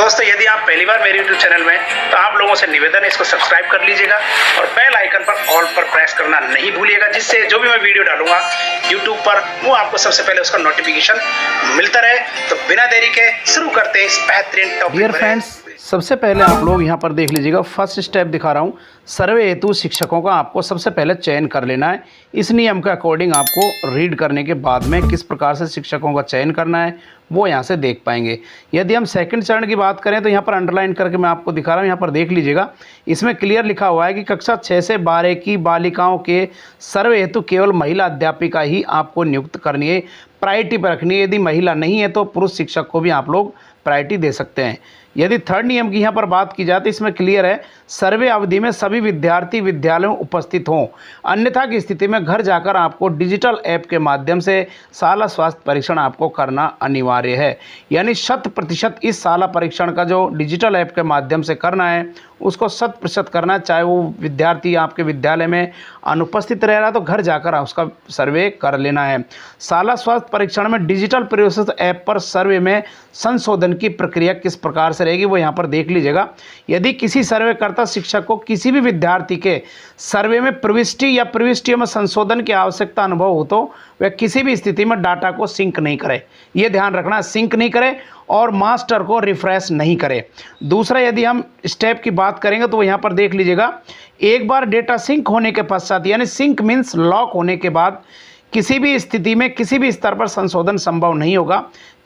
दोस्तों, यदि आप पहली बार मेरे YouTube चैनल में तो आप लोगों से निवेदन है इसको सब्सक्राइब कर लीजिएगा और बेल आइकन पर ऑल पर प्रेस करना नहीं भूलिएगा, जिससे जो भी मैं वीडियो डालूंगा YouTube पर वो आपको सबसे पहले उसका नोटिफिकेशन मिलता रहे। तो बिना देरी के शुरू करते हैं इस बेहतरीन टॉपिक। डियर फ्रेंड्स, सबसे पहले आप लोग यहाँ पर देख लीजिएगा, फर्स्ट स्टेप दिखा रहा हूँ। सर्वे हेतु शिक्षकों का आपको सबसे पहले चयन कर लेना है। इस नियम के अकॉर्डिंग आपको रीड करने के बाद में किस प्रकार से शिक्षकों का चयन करना है वो यहाँ से देख पाएंगे। यदि हम सेकंड चरण की बात करें तो यहाँ पर अंडरलाइन करके मैं आपको दिखा रहा हूँ, यहाँ पर देख लीजिएगा। इसमें क्लियर लिखा हुआ है कि कक्षा 6 से 12 की बालिकाओं के सर्वे हेतु केवल महिला अध्यापिका ही आपको नियुक्त करनी है, प्रायोरिटी पर रखनी है। यदि महिला नहीं है तो पुरुष शिक्षक को भी आप लोग प्रायोरिटी दे सकते हैं। यदि थर्ड नियम की यहाँ पर बात की जाए तो इसमें क्लियर है, सर्वे अवधि में सभी विद्यार्थी विद्यालय में उपस्थित हों, अन्यथा की स्थिति में घर जाकर आपको डिजिटल ऐप के माध्यम से शाला स्वास्थ्य परीक्षण आपको करना अनिवार्य है। यानी 100% इस शाला परीक्षण का जो डिजिटल ऐप के माध्यम से करना है उसको 100% करना है। चाहे वो विद्यार्थी आपके विद्यालय में अनुपस्थित रह रहा है तो घर जाकर उसका सर्वे कर लेना है। शाला स्वास्थ्य परीक्षण में डिजिटल प्रयोगशाला ऐप पर सर्वे में संशोधन की प्रक्रिया किस प्रकार से रहेगी वो यहाँ पर देख लीजिएगा। यदि किसी सर्वेकर्ता शिक्षक को किसी भी विद्यार्थी के सर्वे में प्रविष्टि या प्रविष्टियों में संशोधन की आवश्यकता अनुभव हो तो वह किसी भी स्थिति में डाटा को सिंक नहीं करे। ये ध्यान रखना, सिंक नहीं करे और मास्टर को रिफ्रेश नहीं करे। दूसरा, यदि हम स्टेप की बात करेंगे तो यहाँ पर देख लीजिएगा, एक बार डेटा सिंक होने के पश्चात, यानी सिंक मीन्स लॉक होने के बाद, किसी भी स्थिति में किसी भी स्तर पर संशोधन संभव नहीं होगा।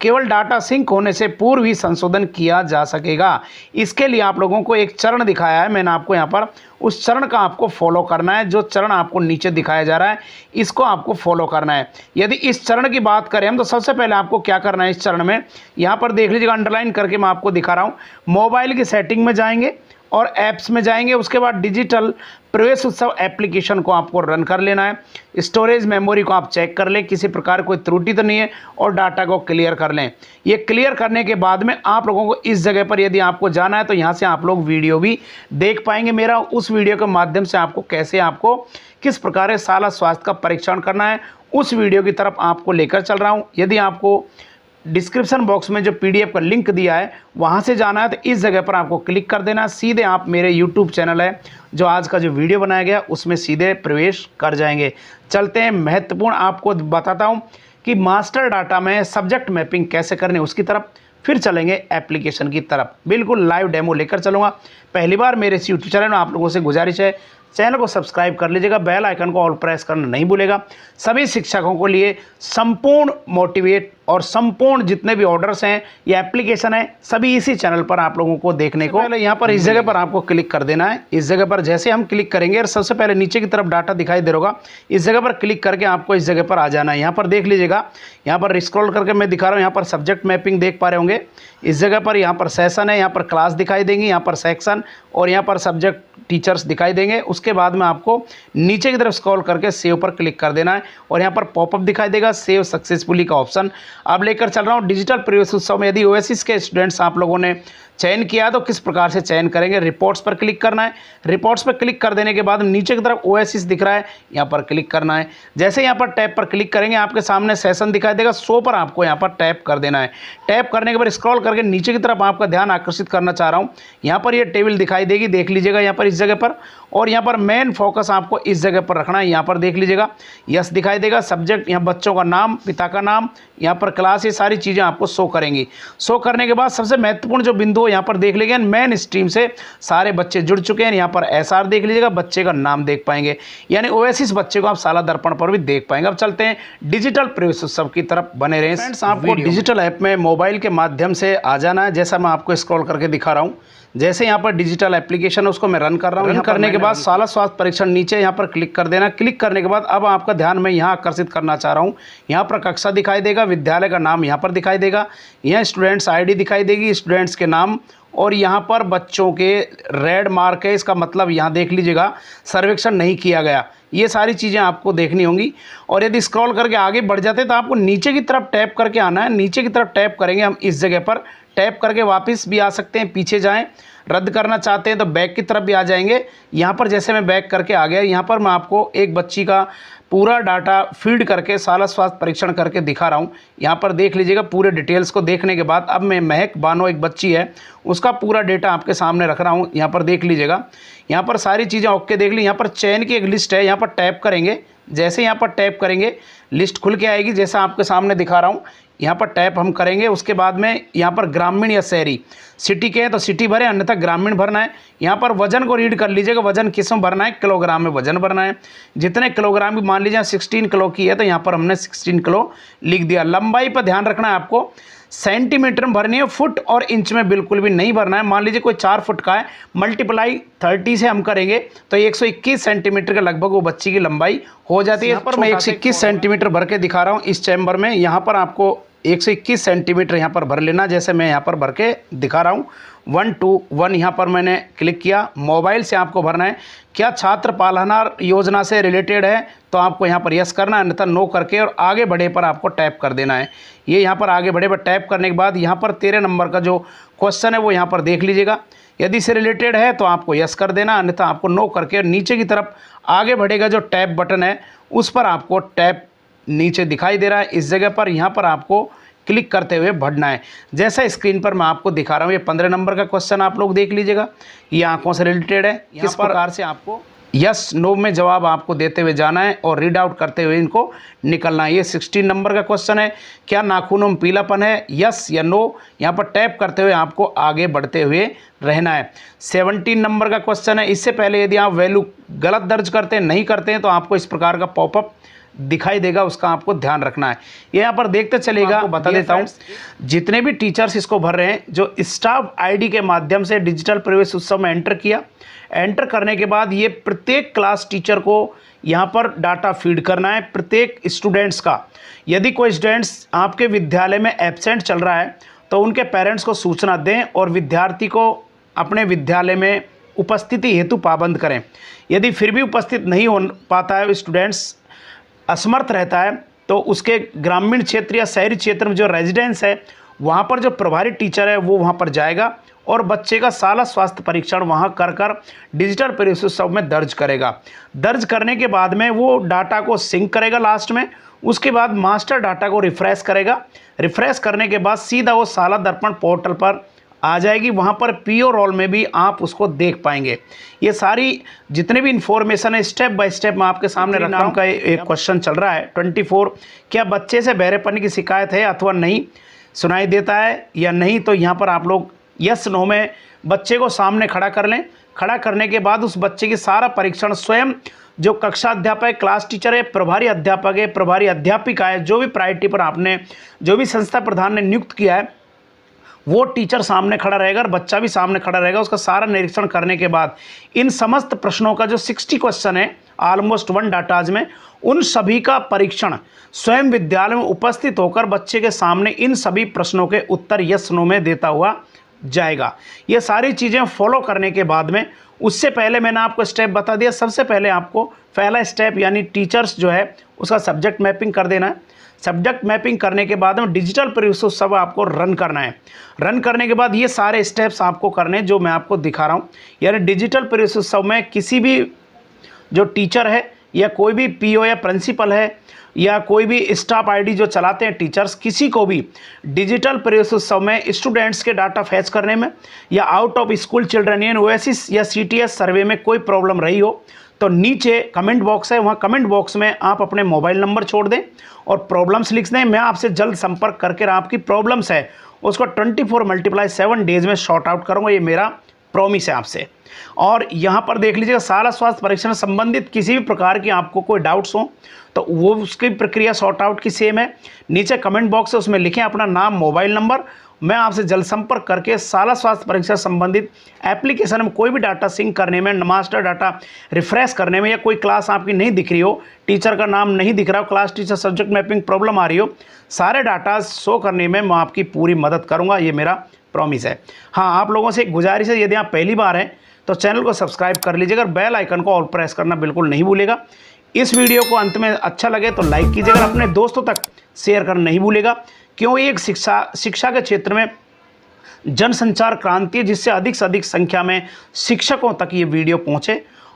केवल डाटा सिंक होने से पूर्व ही संशोधन किया जा सकेगा। इसके लिए आप लोगों को एक चरण दिखाया है मैंने आपको यहाँ पर, उस चरण का आपको फॉलो करना है। जो चरण आपको नीचे दिखाया जा रहा है इसको आपको फॉलो करना है। यदि इस चरण की बात करें हम तो सबसे पहले आपको क्या करना है इस चरण में, यहाँ पर देख लीजिएगा, अंडरलाइन करके मैं आपको दिखा रहा हूँ। मोबाइल की सेटिंग में जाएंगे और ऐप्स में जाएंगे, उसके बाद डिजिटल प्रवेश उत्सव एप्लीकेशन को आपको रन कर लेना है। स्टोरेज मेमोरी को आप चेक कर लें, किसी प्रकार कोई त्रुटि तो नहीं है, और डाटा को क्लियर कर लें। ये क्लियर करने के बाद में आप लोगों को इस जगह पर यदि आपको जाना है तो यहाँ से आप लोग वीडियो भी देख पाएंगे मेरा। उस वीडियो के माध्यम से आपको कैसे आपको किस प्रकार शाला स्वास्थ्य का परीक्षण करना है उस वीडियो की तरफ आपको लेकर चल रहा हूँ। यदि आपको डिस्क्रिप्शन बॉक्स में जो PDF का लिंक दिया है वहाँ से जाना है तो इस जगह पर आपको क्लिक कर देना है। सीधे आप मेरे YouTube चैनल है जो आज का जो वीडियो बनाया गया उसमें सीधे प्रवेश कर जाएंगे। चलते हैं, महत्वपूर्ण आपको बताता हूँ कि मास्टर डाटा में सब्जेक्ट मैपिंग कैसे करनी उसकी तरफ, फिर चलेंगे एप्लीकेशन की तरफ। बिल्कुल लाइव डेमो लेकर चलूँगा। पहली बार मेरे इस YouTube चैनल में आप लोगों से गुजारिश है, चैनल को सब्सक्राइब कर लीजिएगा, बेल आइकन को ऑल प्रेस करना नहीं भूलेगा। सभी शिक्षकों को लिए संपूर्ण मोटिवेट और संपूर्ण जितने भी ऑर्डर्स हैं या एप्लीकेशन है सभी इसी चैनल पर आप लोगों को देखने को। पहले यहाँ पर इस जगह पर आपको क्लिक कर देना है। इस जगह पर जैसे हम क्लिक करेंगे और सबसे पहले नीचे की तरफ डाटा दिखाई दे रहा होगा, इस जगह पर क्लिक करके आपको इस जगह पर आ जाना है। यहाँ पर देख लीजिएगा, यहाँ पर स्क्रॉल करके मैं दिखा रहा हूँ, यहाँ पर सब्जेक्ट मैपिंग देख पा रहे होंगे। इस जगह पर यहाँ पर सेशन है, यहाँ पर क्लास दिखाई देंगी, यहाँ पर सेक्शन और यहाँ पर सब्जेक्ट टीचर्स दिखाई देंगे। उसके बाद में आपको नीचे की तरफ स्क्रॉल करके सेव पर क्लिक कर देना है और यहाँ पर पॉपअप दिखाई देगा, सेव सक्सेसफुली का ऑप्शन। अब लेकर चल रहा हूँ डिजिटल प्रवेश उत्सव में। यदि ओएसिस के स्टूडेंट्स आप लोगों ने चयन किया तो किस प्रकार से चयन करेंगे, रिपोर्ट्स पर क्लिक करना है। रिपोर्ट्स पर क्लिक कर देने के बाद नीचे की तरफ ओएसिस दिख रहा है, यहाँ पर क्लिक करना है। जैसे यहाँ पर टैब पर क्लिक करेंगे आपके सामने सेशन दिखाई देगा, शो पर आपको यहाँ पर टैप कर देना है। टैप करने के बाद स्क्रॉल करके नीचे की तरफ आपका ध्यान आकर्षित करना चाह रहा हूँ, यहाँ पर ये टेबल दिखाई देगी, देख लीजिएगा यहाँ पर इस जगह पर। और यहाँ पर मेन फोकस आपको इस जगह पर रखना है, यहाँ पर देख लीजिएगा यस दिखाई देगा, सब्जेक्ट यहाँ बच्चों का नाम, पिता का नाम, यहाँ पर क्लास, ये सारी चीज़ें आपको शो करेंगी। शो करने के बाद सबसे महत्वपूर्ण जो बिंदु यहाँ पर देख लीजिएगा, मेन स्ट्रीम से सारे बच्चे जुड़ चुके हैं। यहाँ पर SR देख लीजिएगा, बच्चे का नाम देख पाएंगे, यानी ओएसिस बच्चे को आप शाला दर्पण पर भी देख पाएंगे। अब चलते हैं डिजिटल प्रवेश उत्सव की तरफ, बने रहें। फ्रेंड्स, आपको डिजिटल ऐप में मोबाइल के माध्यम से आ जाना है, जैसा मैं आपको स्क्रॉल करके दिखा रहा हूँ। जैसे यहाँ पर डिजिटल एप्लीकेशन है उसको मैं रन कर रहा हूँ। रन करने के बाद शाला स्वास्थ्य परीक्षण नीचे यहाँ पर क्लिक कर देना। क्लिक करने के बाद अब आपका ध्यान मैं यहाँ आकर्षित करना चाह रहा हूँ, यहाँ पर कक्षा दिखाई देगा, विद्यालय का नाम यहाँ पर दिखाई देगा, यहाँ स्टूडेंट्स ID दिखाई देगी, स्टूडेंट्स के नाम, और यहाँ पर बच्चों के रेड मार्क है, इसका मतलब यहाँ देख लीजिएगा सर्वेक्षण नहीं किया गया। ये सारी चीज़ें आपको देखनी होंगी। और यदि स्क्रॉल करके आगे बढ़ जाते हैं तो आपको नीचे की तरफ टैप करके आना है। नीचे की तरफ टैप करेंगे हम, इस जगह पर टैप करके वापस भी आ सकते हैं, पीछे जाएं, रद्द करना चाहते हैं तो बैक की तरफ भी आ जाएंगे। यहाँ पर जैसे मैं बैक करके आ गया, यहाँ पर मैं आपको एक बच्ची का पूरा डाटा फीड करके साला स्वास्थ्य परीक्षण करके दिखा रहा हूँ। यहाँ पर देख लीजिएगा। पूरे डिटेल्स को देखने के बाद अब मैं महक बानो एक बच्ची है उसका पूरा डेटा आपके सामने रख रहा हूँ। यहाँ पर देख लीजिएगा। यहाँ पर सारी चीज़ें ओके देख ली। यहाँ पर चयन की एक लिस्ट है, यहाँ पर टैप करेंगे। जैसे यहाँ पर टैप करेंगे लिस्ट खुल के आएगी, जैसा आपके सामने दिखा रहा हूँ। यहाँ पर टैप हम करेंगे। उसके बाद में यहाँ पर ग्रामीण या शहरी सिटी के हैं तो सिटी भरें, अन्यथा ग्रामीण भरना है। यहाँ पर वजन को रीड कर लीजिएगा। वजन किस में भरना है, किलोग्राम में वजन भरना है। जितने किलोग्राम की मान लीजिए 16 किलो की है तो यहाँ पर हमने 16 किलो लिख दिया। लंबाई पर ध्यान रखना है आपको, सेंटीमीटर में भरनी है, फुट और इंच में बिल्कुल भी नहीं भरना है। मान लीजिए कोई 4 फुट का है, मल्टीप्लाई 30 से हम करेंगे तो 121 सेंटीमीटर के लगभग वो बच्ची की लंबाई हो जाती है। यहाँ पर मैं 121 सेंटीमीटर भर के दिखा रहा हूँ इस चैम्बर में। यहाँ पर आपको 121 सेंटीमीटर यहाँ पर भर लेना, जैसे मैं यहाँ पर भर के दिखा रहा हूँ। 1 2 1 यहाँ पर मैंने क्लिक किया। मोबाइल से आपको भरना है। क्या छात्र पालनहार योजना से रिलेटेड है तो आपको यहाँ पर यस करना है, अन्यथा नो करके और आगे बढ़े पर आपको टैप कर देना है। ये यहाँ पर आगे बढ़े पर टैप करने के बाद यहाँ पर 13 नंबर का जो क्वेश्चन है वो यहाँ पर देख लीजिएगा। यदि से रिलेटेड है तो आपको यस कर देना, अन्यथा आपको नो करके नीचे की तरफ आगे बढ़ेगा जो टैप बटन है उस पर आपको टैप नीचे दिखाई दे रहा है। इस जगह पर यहाँ पर आपको क्लिक करते हुए बढ़ना है। जैसा स्क्रीन पर मैं आपको दिखा रहा हूँ, ये 15 नंबर का क्वेश्चन आप लोग देख लीजिएगा। ये आंखों से रिलेटेड है। किस प्रकार से आपको यस नो में जवाब आपको देते हुए जाना है और रीड आउट करते हुए इनको निकलना है। ये 16 नंबर का क्वेश्चन है। क्या नाखूनों में पीलापन है, यस या नो, यहाँ पर टैप करते हुए आपको आगे बढ़ते हुए रहना है। 17 नंबर का क्वेश्चन है। इससे पहले यदि आप वैल्यू गलत दर्ज करते हैं, नहीं करते हैं तो आपको इस प्रकार का पॉपअप दिखाई देगा, उसका आपको ध्यान रखना है। ये यहाँ पर देखते चलेगा। आपको बता देता हूँ, जितने भी टीचर्स इसको भर रहे हैं, जो स्टाफ आईडी के माध्यम से डिजिटल प्रवेश उत्सव में एंटर किया, एंटर करने के बाद ये प्रत्येक क्लास टीचर को यहाँ पर डाटा फीड करना है, प्रत्येक स्टूडेंट्स का। यदि कोई स्टूडेंट्स आपके विद्यालय में एब्सेंट चल रहा है तो उनके पेरेंट्स को सूचना दें और विद्यार्थी को अपने विद्यालय में उपस्थिति हेतु पाबंद करें। यदि फिर भी उपस्थित नहीं हो पाता है, स्टूडेंट्स असमर्थ रहता है, तो उसके ग्रामीण क्षेत्र या शहरी क्षेत्र में जो रेजिडेंस है वहाँ पर जो प्रभारी टीचर है वो वहाँ पर जाएगा और बच्चे का साला स्वास्थ्य परीक्षण वहाँ कर डिजिटल प्रवेश उत्सव में दर्ज करेगा। दर्ज करने के बाद में वो डाटा को सिंक करेगा लास्ट में। उसके बाद मास्टर डाटा को रिफ्रेश करेगा। रिफ्रेश करने के बाद सीधा वो साला दर्पण पोर्टल पर आ जाएगी। वहाँ पर पीओ रोल में भी आप उसको देख पाएंगे। ये सारी जितने भी इंफॉर्मेशन है स्टेप बाय स्टेप मैं आपके सामने रखा हूँ। का एक क्वेश्चन चल रहा है 24, क्या बच्चे से बहरेपन की शिकायत है अथवा नहीं, सुनाई देता है या नहीं, तो यहाँ पर आप लोग यस नो में बच्चे को सामने खड़ा कर लें। खड़ा करने के बाद उस बच्चे की सारा परीक्षण स्वयं जो कक्षा अध्यापक, क्लास टीचर है, प्रभारी अध्यापक है, प्रभारी अध्यापिका है, जो भी प्रायोरिटी पर आपने जो भी संस्था प्रधान ने नियुक्त किया है वो टीचर सामने खड़ा रहेगा और बच्चा भी सामने खड़ा रहेगा। उसका सारा निरीक्षण करने के बाद इन समस्त प्रश्नों का जो 60 क्वेश्चन है ऑलमोस्ट 1 डाटाज में, उन सभी का परीक्षण स्वयं विद्यालय में उपस्थित होकर बच्चे के सामने इन सभी प्रश्नों के उत्तर यस नो में देता हुआ जाएगा। ये सारी चीज़ें फॉलो करने के बाद में, उससे पहले मैंने आपको स्टेप बता दिया। सबसे पहले आपको पहला स्टेप यानी टीचर्स जो है उसका सब्जेक्ट मैपिंग कर देना है। सब्जेक्ट मैपिंग करने के बाद में डिजिटल प्रवेश उत्सव आपको रन करना है। रन करने के बाद ये सारे स्टेप्स आपको करने जो मैं आपको दिखा रहा हूँ। यानी डिजिटल प्रवेश उत्सव में किसी भी जो टीचर है या कोई भी पीओ या प्रिंसिपल है या कोई भी स्टाफ आईडी जो चलाते हैं टीचर्स, किसी को भी डिजिटल प्रवेश उत्सव में स्टूडेंट्स के डाटा फैच करने में या आउट ऑफ स्कूल चिल्ड्रन यानी ओएसिस या सीटीएस सर्वे में कोई प्रॉब्लम रही हो तो नीचे कमेंट बॉक्स है, वहाँ कमेंट बॉक्स में आप अपने मोबाइल नंबर छोड़ दें और प्रॉब्लम्स लिख दें। मैं आपसे जल्द संपर्क करके आपकी प्रॉब्लम्स है उसको 24x7 डेज में शॉर्ट आउट करूँगा। ये मेरा प्रॉमिस है आपसे। और यहाँ पर देख लीजिएगा, सारा स्वास्थ्य परीक्षण संबंधित किसी भी प्रकार की आपको कोई डाउट्स हो तो वो उसकी प्रक्रिया सॉर्ट आउट की सेम है। नीचे कमेंट बॉक्स है, उसमें लिखें अपना नाम, मोबाइल नंबर। मैं आपसे जल्द संपर्क करके साला स्वास्थ्य परीक्षा संबंधित एप्लीकेशन में कोई भी डाटा सिंक करने में, मास्टर डाटा रिफ्रेश करने में, या कोई क्लास आपकी नहीं दिख रही हो, टीचर का नाम नहीं दिख रहा हो, class teacher subject mapping problem आ रही हो, सारे डाटा शो करने में मैं आपकी पूरी मदद करूँगा। ये मेरा प्रॉमिस है। हाँ, आप लोगों से एक गुजारिश है, यदि आप पहली बार हैं तो चैनल को सब्सक्राइब कर लीजिएगा और बेल आइकन को ऑल प्रेस करना बिल्कुल नहीं भूलेगा। इस वीडियो को अंत में अच्छा लगे तो लाइक कीजिएगा, अपने दोस्तों तक शेयर करना नहीं भूलेगा, क्यों एक शिक्षा के क्षेत्र में जनसंचार क्रांति है जिससे अधिक से अधिक संख्या में शिक्षकों तक ये वीडियो पहुँचे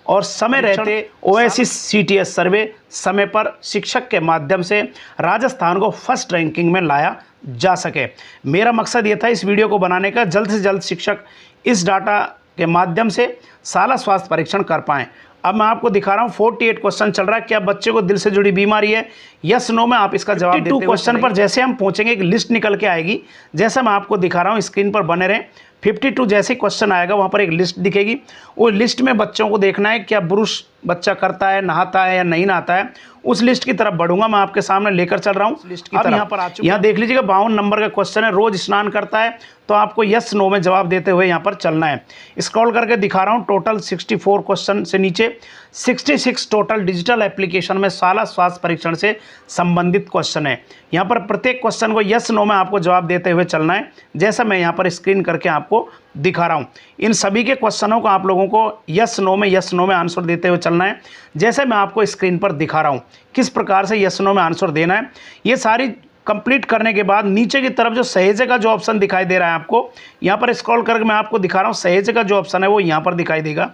और समय रहते ओएसिस सीटीएस सर्वे समय पर शिक्षक के माध्यम से राजस्थान को फर्स्ट रैंकिंग में लाया जा सके। मेरा मकसद ये था इस वीडियो को बनाने का, जल्द से जल्द शिक्षक इस डाटा के माध्यम से शाला स्वास्थ्य परीक्षण कर पाएँ। अब मैं आपको दिखा रहा हूँ 48 क्वेश्चन चल रहा है। क्या बच्चे को दिल से जुड़ी बीमारी है, यस नो में आप इसका जवाब देते हुए क्वेश्चन पर जैसे हम पहुंचेंगे एक लिस्ट निकल के आएगी, जैसा मैं आपको दिखा रहा हूँ स्क्रीन पर बने रहें। 52 जैसे क्वेश्चन आएगा वहाँ पर एक लिस्ट दिखेगी, वो लिस्ट में बच्चों को देखना है क्या ब्रुश बच्चा करता है, नहाता है या नहीं नहाता है। उस लिस्ट की तरफ बढ़ूंगा, मैं आपके सामने लेकर चल रहा हूँ लिस्ट की तरफ। यहाँ पर आ चुके, यहाँ देख लीजिएगा 52 नंबर का क्वेश्चन है, रोज स्नान करता है, तो आपको यस नो में जवाब देते हुए यहाँ पर चलना है। स्क्रॉल करके दिखा रहा हूँ टोटल 64 क्वेश्चन से नीचे 66 टोटल डिजिटल एप्लीकेशन में शाला स्वास्थ्य परीक्षण से संबंधित क्वेश्चन है। यहाँ पर प्रत्येक क्वेश्चन को यस नो में आपको जवाब देते हुए चलना है, जैसा मैं यहाँ पर स्क्रीन करके आपको दिखा रहा हूँ। इन सभी के क्वेश्चनों को आप लोगों को यस नो में आंसर देते हुए चलना है, जैसे मैं आपको स्क्रीन पर दिखा रहा हूँ किस प्रकार से यस नो में आंसर देना है। ये सारी कंप्लीट करने के बाद नीचे की तरफ जो सहेजे का जो ऑप्शन दिखाई दे रहा है आपको, यहाँ पर स्क्रॉल करके मैं आपको दिखा रहा हूँ सहेजे का जो ऑप्शन है वो यहाँ पर दिखाई देगा।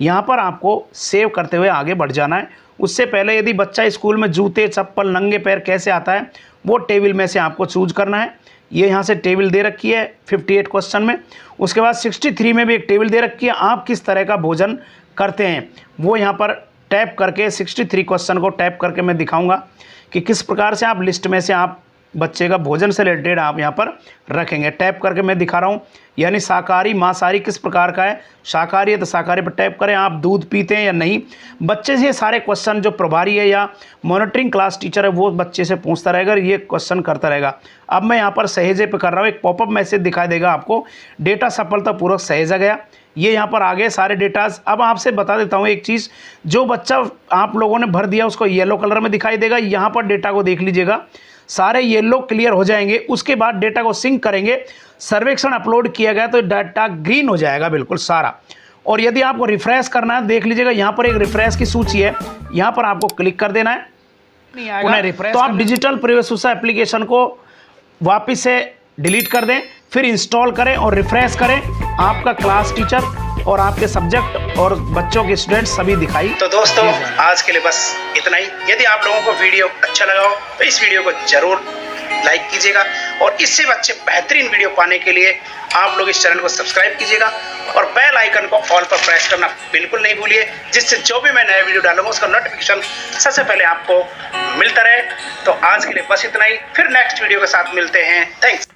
यहाँ पर आपको सेव करते हुए आगे बढ़ जाना है। उससे पहले यदि बच्चा स्कूल में जूते चप्पल नंगे पैर कैसे आता है वो टेबल में से आपको चूज करना है। ये यहाँ से टेबल दे रखी है 58 क्वेश्चन में। उसके बाद 63 में भी एक टेबल दे रखी है, आप किस तरह का भोजन करते हैं वो यहाँ पर टैप करके 63 क्वेश्चन को टैप करके मैं दिखाऊंगा कि किस प्रकार से आप लिस्ट में से आप बच्चे का भोजन से रिलेटेड आप यहाँ पर रखेंगे। टैप करके मैं दिखा रहा हूँ, यानी शाकाहारी मांसाहारी किस प्रकार का है। शाकाहारी है तो शाकाहारी पर टैप करें, आप दूध पीते हैं या नहीं। बच्चे से सारे क्वेश्चन जो प्रभारी है या मॉनिटरिंग क्लास टीचर है वो बच्चे से पूछता रहेगा, ये क्वेश्चन करता रहेगा। अब मैं यहाँ पर सहेजे पे कर रहा हूँ, एक पॉपअप मैसेज दिखाई देगा आपको, डेटा सफलतापूर्वक सहेजा गया। ये यहाँ पर आ गए सारे डेटाज। अब आपसे बता देता हूँ एक चीज़, जो बच्चा आप लोगों ने भर दिया उसको येलो कलर में दिखाई देगा। यहाँ पर डेटा को देख लीजिएगा, सारे येलो क्लियर हो जाएंगे। उसके बाद डेटा को सिंक करेंगे, सर्वेक्षण अपलोड किया गया तो डाटा ग्रीन हो जाएगा बिल्कुल सारा। और यदि आपको रिफ्रेश करना है, देख लीजिएगा यहाँ पर एक रिफ्रेश की सूची है, यहाँ पर आपको क्लिक कर देना है। नहीं आएगा रिफ्रेश तो आप डिजिटल प्रवेश एप्लीकेशन को वापस से डिलीट कर दें, फिर इंस्टॉल करें और रिफ्रेश करें। आपका क्लास टीचर और आपके सब्जेक्ट और बच्चों के स्टूडेंट सभी दिखाई। तो दोस्तों आज के लिए बस इतना ही। यदि आप लोगों को वीडियो अच्छा लगा हो तो इस वीडियो को जरूर लाइक कीजिएगा, और इससे अच्छे बेहतरीन वीडियो पाने के लिए आप लोग इस चैनल को सब्सक्राइब कीजिएगा और बेल आइकन को ऑल पर प्रेस करना बिल्कुल नहीं भूलिए, जिससे जो भी मैं नया वीडियो डालूंगा उसका नोटिफिकेशन सबसे पहले आपको मिलता रहे। तो आज के लिए बस इतना ही, फिर नेक्स्ट वीडियो के साथ मिलते हैं। थैंक्स।